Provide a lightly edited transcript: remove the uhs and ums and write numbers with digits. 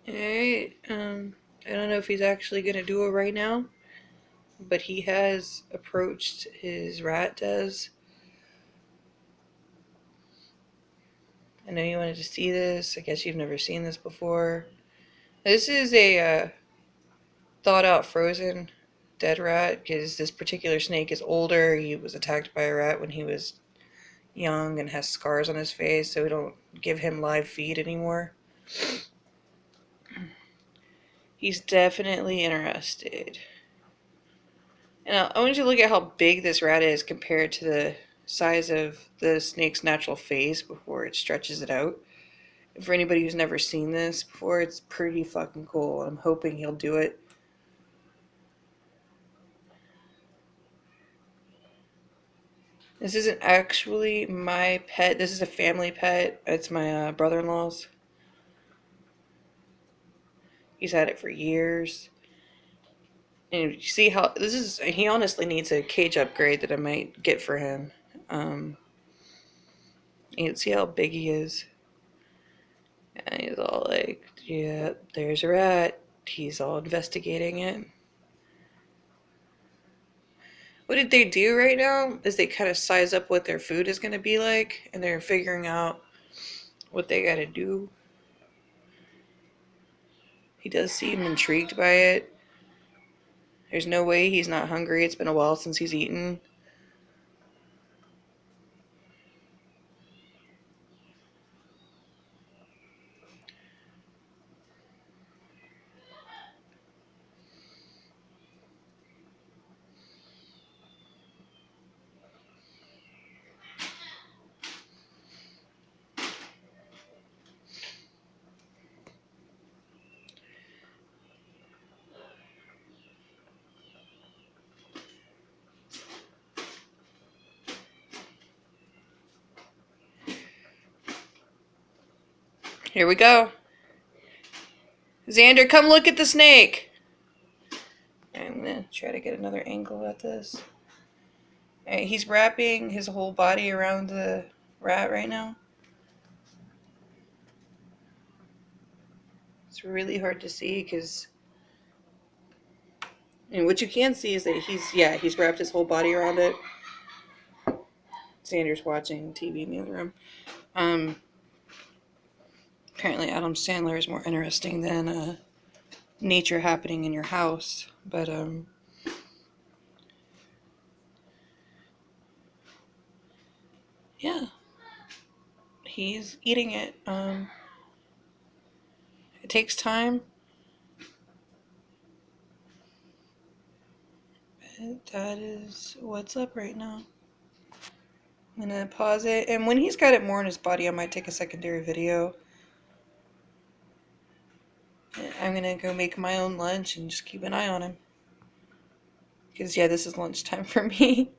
Alright, I don't know if he's actually gonna do it right now, but he has approached his rat does. I know you wanted to see this. I guess you've never seen this before. This is a thawed out frozen dead rat because this particular snake is older. He was attacked by a rat when he was young and has scars on his face, so we don't give him live feed anymore. He's definitely interested. And I want you to look at how big this rat is compared to the size of the snake's natural face before it stretches it out. For anybody who's never seen this before, it's pretty fucking cool. I'm hoping he'll do it. This isn't actually my pet. This is a family pet. It's my brother-in-law's. He's had it for years. And you see how this is, he honestly needs a cage upgrade that I might get for him. You can see how big he is. And he's all like, yeah, there's a rat. He's all investigating it. What did they do right now is they kind of size up what their food is going to be like, and they're figuring out what they got to do. He does seem intrigued by it. There's no way he's not hungry. It's been a while since he's eaten. Here we go. Xander, come look at the snake. I'm going to try to get another angle at this. Alright, he's wrapping his whole body around the rat right now. It's really hard to see because, and what you can see is that he's wrapped his whole body around it. Xander's watching TV in the other room. Apparently Adam Sandler is more interesting than nature happening in your house, but yeah, he's eating it. It takes time, but that is what's up right now. I'm gonna pause it, and when he's got it more in his body, I might take a secondary video. I'm gonna go make my own lunch and just keep an eye on him. Because, yeah, this is lunchtime for me.